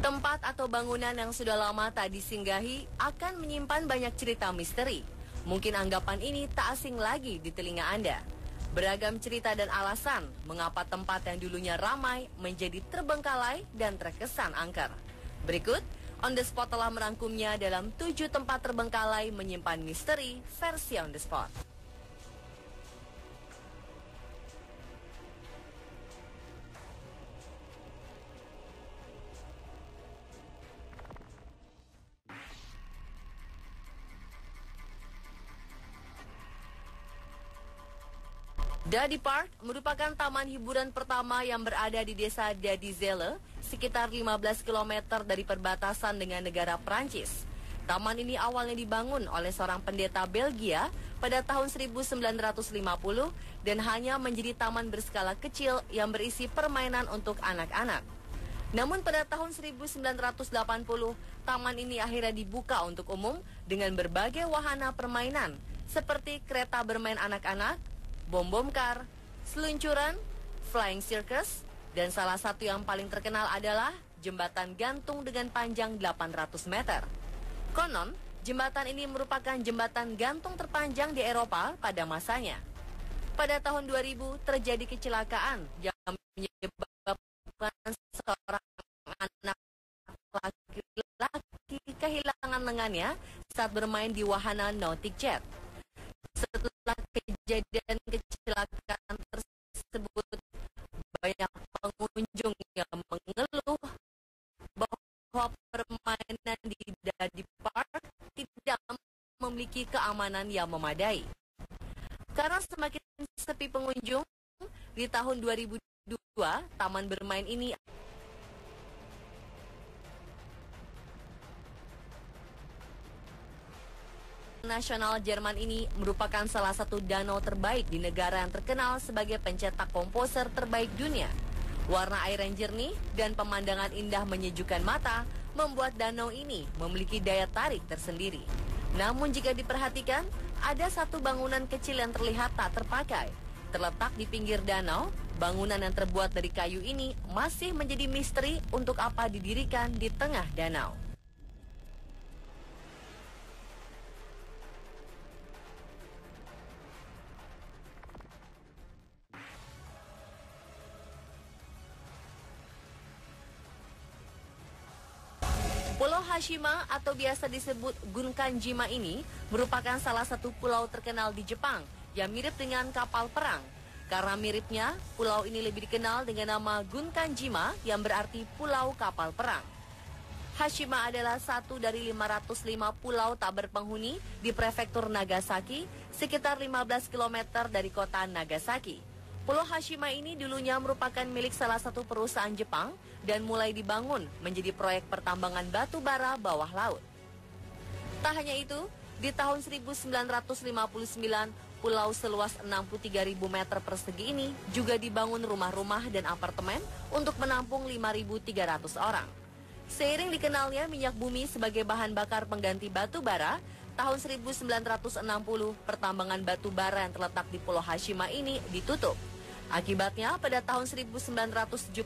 Tempat atau bangunan yang sudah lama tak disinggahi akan menyimpan banyak cerita misteri. Mungkin anggapan ini tak asing lagi di telinga Anda. Beragam cerita dan alasan mengapa tempat yang dulunya ramai menjadi terbengkalai dan terkesan angker. Berikut, On The Spot telah merangkumnya dalam 7 tempat terbengkalai menyimpan misteri versi On The Spot. Dadi Park merupakan taman hiburan pertama yang berada di desa Dadi Zelle, sekitar 15 km dari perbatasan dengan negara Prancis. Taman ini awalnya dibangun oleh seorang pendeta Belgia pada tahun 1950 dan hanya menjadi taman berskala kecil yang berisi permainan untuk anak-anak. Namun pada tahun 1980, taman ini akhirnya dibuka untuk umum dengan berbagai wahana permainan seperti kereta bermain anak-anak, bom-bom kar, seluncuran, flying circus, dan salah satu yang paling terkenal adalah jembatan gantung dengan panjang 800 meter. Konon, jembatan ini merupakan jembatan gantung terpanjang di Eropa pada masanya. Pada tahun 2000 terjadi kecelakaan yang menyebabkan seorang anak laki-laki kehilangan lengannya saat bermain di wahana Nautic Jet. Setelah kejadian kecelakaan tersebut, banyak pengunjung yang mengeluh bahwa permainan di Dadi Park tidak memiliki keamanan yang memadai. Karena semakin sepi pengunjung, di tahun 2002, taman bermain ini nasional Jerman ini merupakan salah satu danau terbaik di negara yang terkenal sebagai pencetak komposer terbaik dunia. Warna air yang jernih dan pemandangan indah menyejukkan mata membuat danau ini memiliki daya tarik tersendiri. Namun jika diperhatikan, ada satu bangunan kecil yang terlihat tak terpakai. Terletak di pinggir danau, bangunan yang terbuat dari kayu ini masih menjadi misteri untuk apa didirikan di tengah danau. Pulau Hashima atau biasa disebut Gunkanjima ini merupakan salah satu pulau terkenal di Jepang yang mirip dengan kapal perang. Karena miripnya, pulau ini lebih dikenal dengan nama Gunkanjima yang berarti pulau kapal perang. Hashima adalah satu dari 505 pulau tak berpenghuni di prefektur Nagasaki, sekitar 15 km dari kota Nagasaki. Pulau Hashima ini dulunya merupakan milik salah satu perusahaan Jepang dan mulai dibangun menjadi proyek pertambangan batu bara bawah laut. Tak hanya itu, di tahun 1959, pulau seluas 63.000 meter persegi ini juga dibangun rumah-rumah dan apartemen untuk menampung 5.300 orang. Seiring dikenalnya minyak bumi sebagai bahan bakar pengganti batu bara, tahun 1960 pertambangan batu bara yang terletak di Pulau Hashima ini ditutup. Akibatnya pada tahun 1974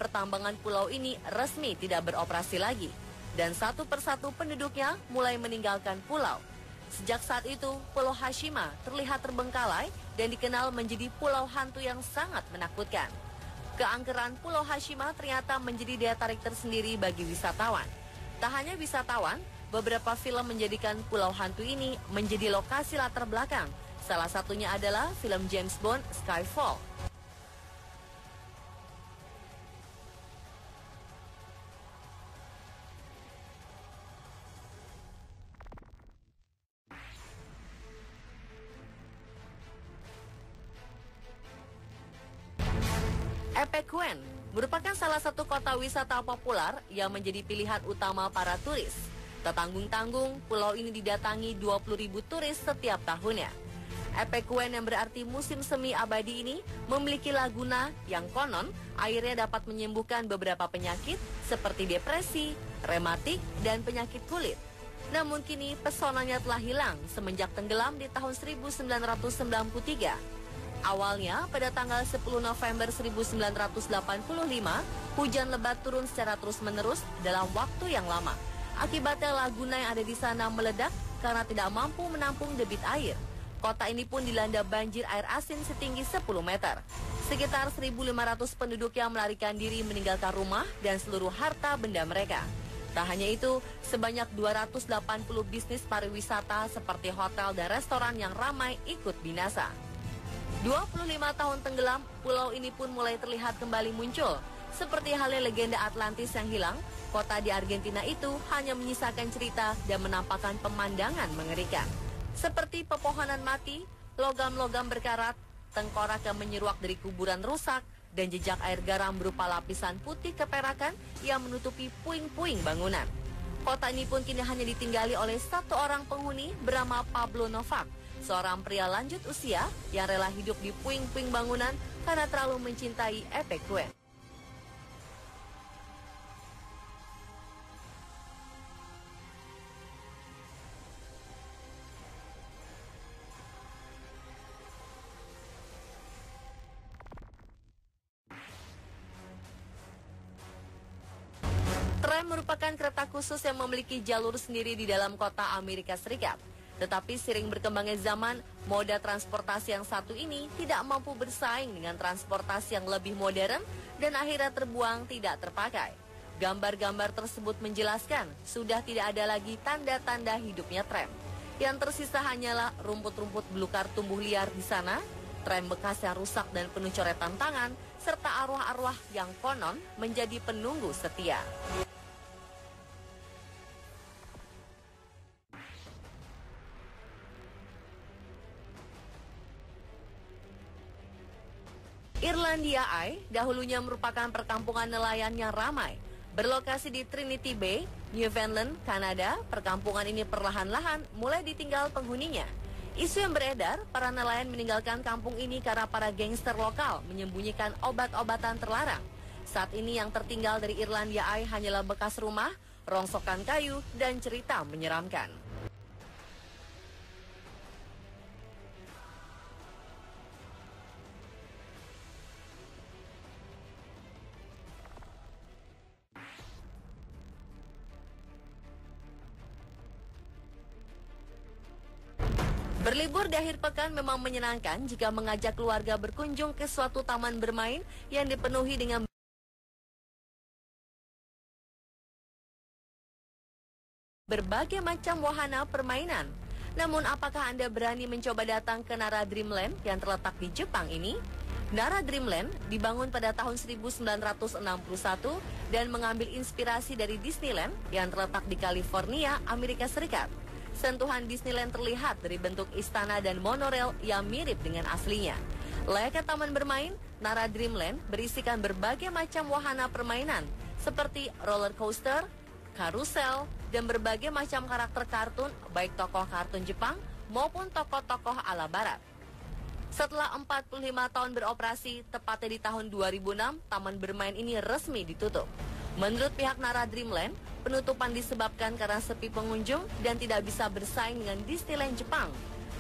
pertambangan pulau ini resmi tidak beroperasi lagi dan satu persatu penduduknya mulai meninggalkan pulau. Sejak saat itu, Pulau Hashima terlihat terbengkalai dan dikenal menjadi pulau hantu yang sangat menakutkan. Keangkeran Pulau Hashima ternyata menjadi daya tarik tersendiri bagi wisatawan. Tak hanya wisatawan, beberapa film menjadikan pulau hantu ini menjadi lokasi latar belakang. Salah satunya adalah film James Bond Skyfall. Epecuén merupakan salah satu kota wisata populer yang menjadi pilihan utama para turis. Tak tanggung-tanggung, pulau ini didatangi 20.000 turis setiap tahunnya. Epecuén yang berarti musim semi abadi ini memiliki laguna yang konon airnya dapat menyembuhkan beberapa penyakit seperti depresi, rematik, dan penyakit kulit. Namun kini pesonanya telah hilang semenjak tenggelam di tahun 1993. Awalnya, pada tanggal 10 November 1985, hujan lebat turun secara terus-menerus dalam waktu yang lama. Akibatnya laguna yang ada di sana meledak karena tidak mampu menampung debit air. Kota ini pun dilanda banjir air asin setinggi 10 meter. Sekitar 1.500 penduduk yang melarikan diri meninggalkan rumah dan seluruh harta benda mereka. Tak hanya itu, sebanyak 280 bisnis pariwisata seperti hotel dan restoran yang ramai ikut binasa. 25 tahun tenggelam, pulau ini pun mulai terlihat kembali muncul. Seperti halnya legenda Atlantis yang hilang, kota di Argentina itu hanya menyisakan cerita dan menampakkan pemandangan mengerikan. Seperti pepohonan mati, logam-logam berkarat, tengkorak yang menyeruak dari kuburan rusak, dan jejak air garam berupa lapisan putih keperakan yang menutupi puing-puing bangunan. Kota ini pun kini hanya ditinggali oleh satu orang penghuni bernama Pablo Novak, seorang pria lanjut usia yang rela hidup di puing-puing bangunan karena terlalu mencintai Epecuén. Tram merupakan kereta khusus yang memiliki jalur sendiri di dalam kota Amerika Serikat. Tetapi seiring berkembangnya zaman, moda transportasi yang satu ini tidak mampu bersaing dengan transportasi yang lebih modern dan akhirnya terbuang tidak terpakai. Gambar-gambar tersebut menjelaskan sudah tidak ada lagi tanda-tanda hidupnya tram. Yang tersisa hanyalah rumput-rumput belukar tumbuh liar di sana, tram bekas yang rusak dan penuh coretan tangan, serta arwah-arwah yang konon menjadi penunggu setia. Irlandia Eye dahulunya merupakan perkampungan nelayan yang ramai. Berlokasi di Trinity Bay, Newfoundland, Kanada, perkampungan ini perlahan-lahan mulai ditinggal penghuninya. Isu yang beredar, para nelayan meninggalkan kampung ini karena para gangster lokal menyembunyikan obat-obatan terlarang. Saat ini yang tertinggal dari Irlandia Eye hanyalah bekas rumah, rongsokan kayu, dan cerita menyeramkan. Berlibur di akhir pekan memang menyenangkan jika mengajak keluarga berkunjung ke suatu taman bermain yang dipenuhi dengan berbagai macam wahana permainan. Namun apakah Anda berani mencoba datang ke Nara Dreamland yang terletak di Jepang ini? Nara Dreamland dibangun pada tahun 1961 dan mengambil inspirasi dari Disneyland yang terletak di California, Amerika Serikat. Sentuhan Disneyland terlihat dari bentuk istana dan monorail yang mirip dengan aslinya. Layaknya taman bermain, Nara Dreamland berisikan berbagai macam wahana permainan seperti roller coaster, karusel, dan berbagai macam karakter kartun, baik tokoh kartun Jepang maupun tokoh-tokoh ala barat. Setelah 45 tahun beroperasi, tepatnya di tahun 2006, taman bermain ini resmi ditutup. Menurut pihak Nara Dreamland, penutupan disebabkan karena sepi pengunjung dan tidak bisa bersaing dengan Disneyland Jepang.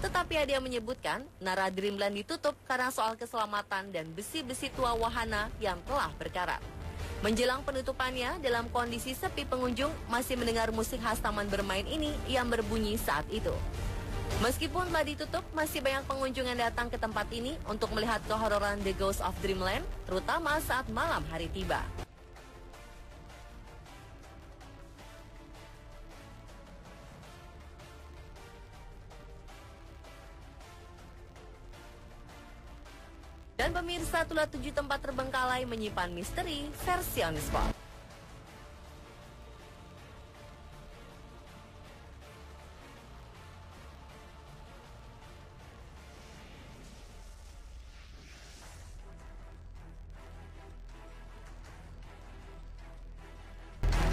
Tetapi ada yang menyebutkan Nara Dreamland ditutup karena soal keselamatan dan besi-besi tua wahana yang telah berkarat. Menjelang penutupannya, dalam kondisi sepi pengunjung, masih mendengar musik khas taman bermain ini yang berbunyi saat itu. Meskipun telah ditutup, masih banyak pengunjung yang datang ke tempat ini untuk melihat kehororan The Ghost of Dreamland, terutama saat malam hari tiba. Dan pemirsa, itulah 7 tempat terbengkalai menyimpan misteri versi on the spot.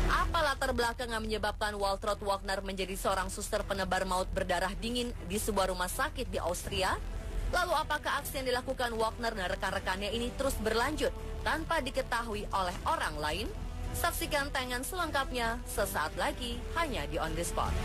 Apa latar belakang yang menyebabkan Waltraud Wagner menjadi seorang suster penebar maut berdarah dingin di sebuah rumah sakit di Austria? Lalu apakah aksi yang dilakukan Wagner dan rekan-rekannya ini terus berlanjut tanpa diketahui oleh orang lain? Saksikan tayangan selengkapnya sesaat lagi hanya di On The Spot.